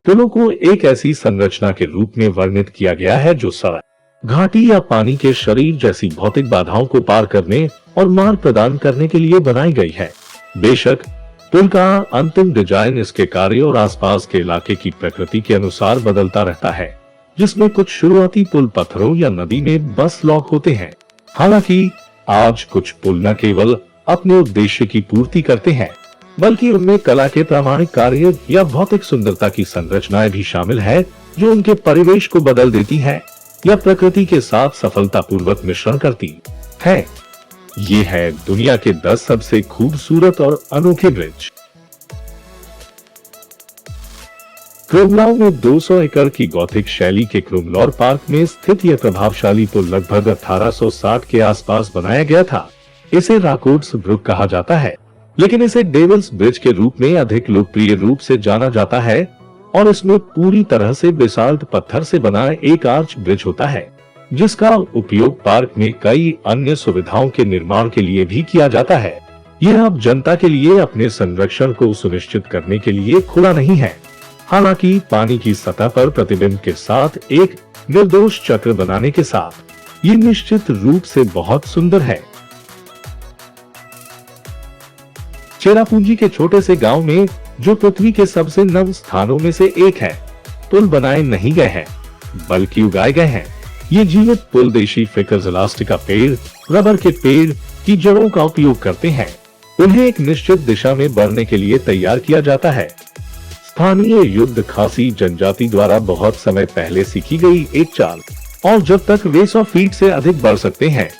पुलों को एक ऐसी संरचना के रूप में वर्णित किया गया है जो सड़क, घाटी या पानी के शरीर जैसी भौतिक बाधाओं को पार करने और मार्ग प्रदान करने के लिए बनाई गई है। बेशक पुल का अंतिम डिजाइन इसके कार्य और आसपास के इलाके की प्रकृति के अनुसार बदलता रहता है, जिसमें कुछ शुरुआती पुल पत्थरों या नदी में बस लॉक होते हैं। हालांकि आज कुछ पुल न केवल अपने उद्देश्य की पूर्ति करते हैं, बल्कि उनमें कला के प्रामाणिक कार्य या भौतिक सुंदरता की संरचनाएं भी शामिल है, जो उनके परिवेश को बदल देती है या प्रकृति के साथ सफलतापूर्वक मिश्रण करती है। ये है दुनिया के 10 सबसे खूबसूरत और अनोखे ब्रिज। क्रोमलाउ में 200 एकड़ की गॉथिक शैली के क्रोमलॉर पार्क में स्थित यह प्रभावशाली पुल लगभग 1860 के आसपास बनाया गया था। इसे राकोड्स ब्रुक कहा जाता है, लेकिन इसे डेविल्स ब्रिज के रूप में अधिक लोकप्रिय रूप से जाना जाता है और इसमें पूरी तरह से बेसाल्ट पत्थर से बना एक आर्च ब्रिज होता है, जिसका उपयोग पार्क में कई अन्य सुविधाओं के निर्माण के लिए भी किया जाता है। यह अब जनता के लिए अपने संरक्षण को सुनिश्चित करने के लिए खुला नहीं है। हालांकि पानी की सतह पर प्रतिबिंब के साथ एक निर्दोष चक्र बनाने के साथ ये निश्चित रूप से बहुत सुंदर है। चेरापूंजी के छोटे से गांव में, जो पृथ्वी के सबसे नम स्थानों में से एक है, पुल बनाए नहीं गए हैं बल्कि उगाए गए हैं। ये जीवित पुल देशी फिकस इलास्टिका पेड़, रबर के पेड़ की जड़ों का उपयोग करते हैं। उन्हें एक निश्चित दिशा में बढ़ने के लिए तैयार किया जाता है। स्थानीय युद्ध खासी जनजाति द्वारा बहुत समय पहले सीखी गई एक चाल, और जब तक वे 100 फीट से अधिक बढ़ सकते हैं,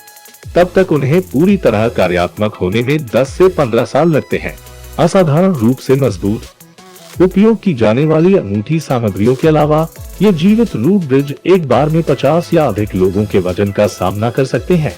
तब तक उन्हें पूरी तरह कार्यात्मक होने में 10 से 15 साल लगते हैं। असाधारण रूप से मजबूत उपयोग की जाने वाली अनूठी सामग्रियों के अलावा ये जीवित रूप ब्रिज एक बार में 50 या अधिक लोगों के वजन का सामना कर सकते हैं।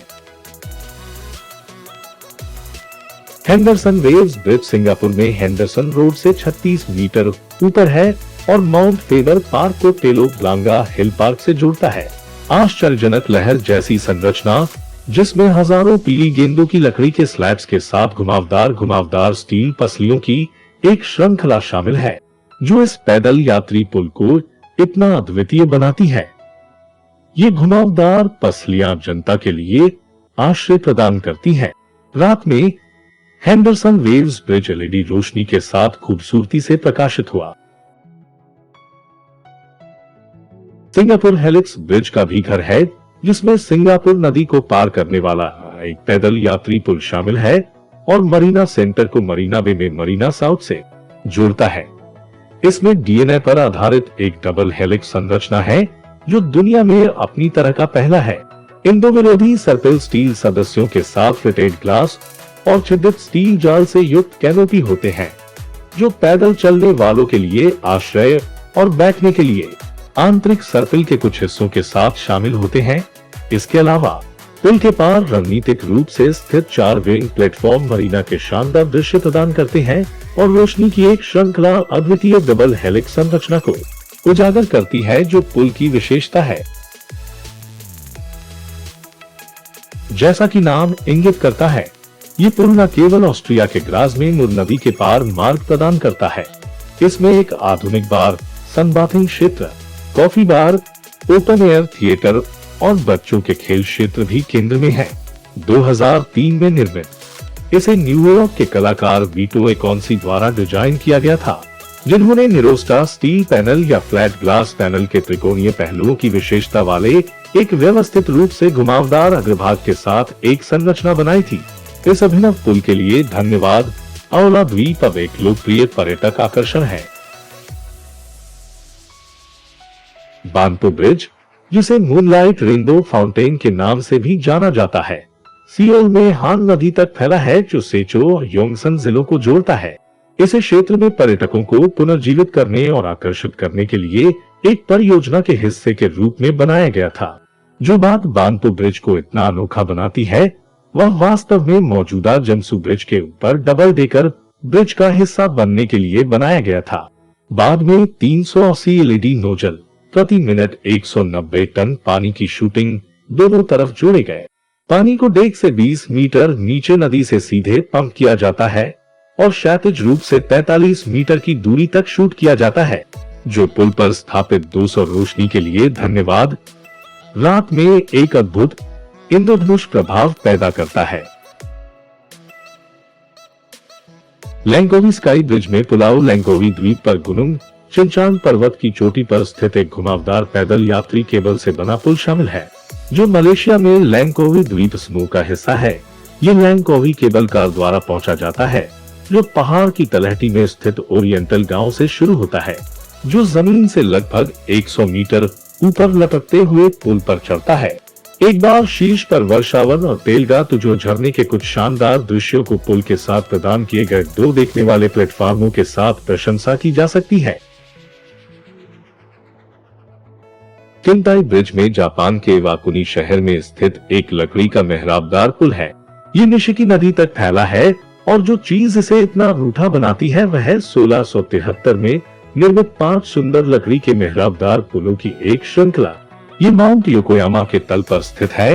हेंडरसन वेव्स ब्रिज सिंगापुर में हेंडरसन रोड से 36 मीटर ऊपर है और माउंट फेबर पार्क को टेलो ब्लांगा हिल पार्क से जोड़ता है। आश्चर्यजनक लहर जैसी संरचना, जिसमें हजारों पीली गेंदों की लकड़ी के स्लैब्स के साथ घुमावदार स्टील पसलियों की एक श्रृंखला शामिल है, जो इस पैदल यात्री पुल को इतना अद्वितीय बनाती है। ये घुमावदार पसलियां जनता के लिए आश्रय प्रदान करती हैं। रात में हेंडरसन वेव्स ब्रिज एलईडी रोशनी के साथ खूबसूरती से प्रकाशित हुआ। सिंगापुर हेलिक्स ब्रिज का भी घर है, जिसमें सिंगापुर नदी को पार करने वाला एक पैदल यात्री पुल शामिल है और मरीना सेंटर को मरीना बे में मरीना साउथ से जोड़ता है। इसमें डीएनए पर आधारित एक डबल हेलिक्स संरचना है, जो दुनिया में अपनी तरह का पहला है। इन दो विरोधी सर्पिल स्टील सदस्यों के साथ फिटेड ग्लास और छिद्रित स्टील जाल से युक्त कैनोपी होते हैं, जो पैदल चलने वालों के लिए आश्रय और बैठने के लिए आंतरिक सर्पिल के कुछ हिस्सों के साथ शामिल होते हैं। इसके अलावा पुल के पार रणनीतिक रूप से स्थित 4 विंग प्लेटफॉर्म मरीना के शानदार दृश्य प्रदान करते हैं और रोशनी की एक श्रृंखला अद्वितीय डबल हेलिक्स संरचना को उजागर करती है, जो पुल की विशेषता है। जैसा कि नाम इंगित करता है, ये पुल न केवल ऑस्ट्रिया के ग्राज में मुर नदी के पार मार्ग प्रदान करता है, इसमें एक आधुनिक बार, सनबाथिंग क्षेत्र, कॉफी बार, ओपन एयर थिएटर और बच्चों के खेल क्षेत्र भी केंद्र में है। 2003 में निर्मित इसे न्यूयॉर्क के कलाकार वीटो एकॉन्सी द्वारा डिजाइन किया गया था, जिन्होंने निरोस्टा स्टील पैनल या फ्लैट ग्लास पैनल के त्रिकोणीय पहलुओं की विशेषता वाले एक व्यवस्थित रूप से घुमावदार अग्रभाग के साथ एक संरचना बनाई थी। इस अभिनव पुल के लिए धन्यवाद। औला द्वीप अब एक लोकप्रिय पर्यटक आकर्षण है। बानपो ब्रिज, जिसे मूनलाइट रेनबो फाउंटेन के नाम से भी जाना जाता है, सियोल में हान नदी तक फैला है, जो सेचो और योंगसन जिलों को जोड़ता है। इसे क्षेत्र में पर्यटकों को पुनर्जीवित करने और आकर्षित करने के लिए एक परियोजना के हिस्से के रूप में बनाया गया था। जो बात बानपो ब्रिज को इतना अनोखा बनाती है, वह वास्तव में मौजूदा जमसू ब्रिज के ऊपर डबल डेकर ब्रिज का हिस्सा बनने के लिए बनाया गया था। बाद में 380 एलईडी नोजल प्रति मिनट 190 टन पानी की शूटिंग दोनों तरफ जोड़े गए। पानी को डेक से 20 मीटर नीचे नदी से सीधे पंप किया जाता है और क्षैतिज रूप से 45 मीटर की दूरी तक शूट किया जाता है। जो पुल पर स्थापित 200 रोशनी के लिए धन्यवाद रात में एक अद्भुत इंद्रधनुष प्रभाव पैदा करता है। लैंगोवी स्काई ब्रिज में पुलाव लैंगोवी द्वीप पर गुनुंग चिंचान पर्वत की चोटी पर स्थित एक घुमावदार पैदल यात्री केबल से बना पुल शामिल है, जो मलेशिया में लैंगोवी द्वीप समूह का हिस्सा है। ये लैंगोवी केबल कार द्वारा पहुंचा जाता है, जो पहाड़ की तलहटी में स्थित ओरिएंटल गांव से शुरू होता है, जो जमीन से लगभग 100 मीटर ऊपर लटकते हुए पुल पर चढ़ता है। एक बार शीर्ष पर वर्षावन और तेलगा तुजो झरने के कुछ शानदार दृश्यों को पुल के साथ प्रदान किए गए 2 देखने वाले प्लेटफार्मों के साथ प्रशंसा की जा सकती है। किंताई ब्रिज में जापान के इवाकुनी शहर में स्थित एक लकड़ी का मेहराबदार पुल है। ये निशिकी नदी तक फैला है और जो चीज इसे इतना रूठा बनाती है वह है 1673 में निर्मित 5 सुंदर लकड़ी के मेहराबदार पुलों की एक श्रृंखला। ये माउंट योकोयामा के तल पर स्थित है।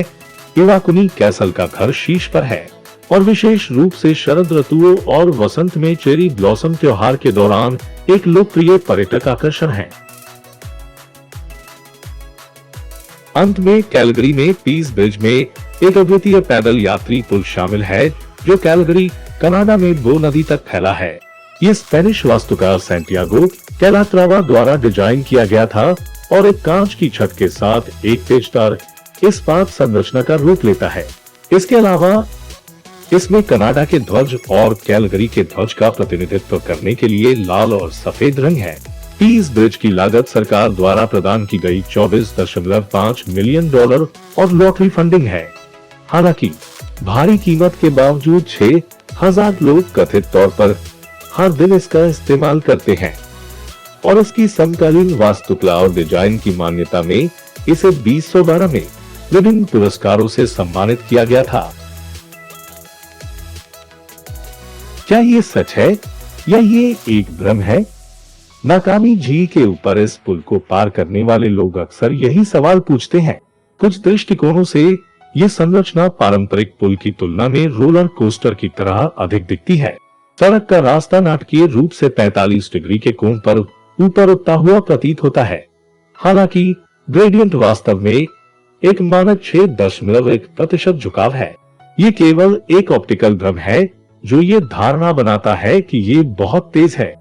इवाकुनी कैसल का घर शीर्ष पर है और विशेष रूप से शरद ऋतुओं और वसंत में चेरी ब्लॉसम त्योहार के दौरान एक लोकप्रिय पर्यटक आकर्षण है। अंत में कैलगरी में पीस ब्रिज में एक अद्वितीय पैदल यात्री पुल शामिल है, जो कैलगरी कनाडा में बो नदी तक फैला है। ये स्पेनिश वास्तुकार सैंटियागो कैलाट्रावा द्वारा डिजाइन किया गया था और एक कांच की छत के साथ एक पेचदार इस्पात संरचना का रूप लेता है। इसके अलावा इसमें कनाडा के ध्वज और कैलगरी के ध्वज का प्रतिनिधित्व करने के लिए लाल और सफेद रंग है। पीस ब्रिज की लागत सरकार द्वारा प्रदान की गई $24.5 मिलियन और लॉटरी फंडिंग है। हालांकि भारी कीमत के बावजूद 6,000 लोग कथित तौर पर हर दिन इसका इस्तेमाल करते हैं और इसकी समकालीन वास्तुकला और डिजाइन की मान्यता में इसे 2012 में विभिन्न पुरस्कारों से सम्मानित किया गया था। क्या ये सच है या ये एक भ्रम है? नाकामी झील के ऊपर इस पुल को पार करने वाले लोग अक्सर यही सवाल पूछते हैं। कुछ दृष्टिकोणों से ये संरचना पारंपरिक पुल की तुलना में रोलर कोस्टर की तरह अधिक दिखती है। सड़क का रास्ता नाटकीय रूप से 45 डिग्री के कोण पर ऊपर उठता हुआ प्रतीत होता है। हालांकि ग्रेडियंट वास्तव में एक मानक 6.1% झुकाव है। ये केवल एक ऑप्टिकल भ्रम है जो ये धारणा बनाता है कि ये बहुत तेज है।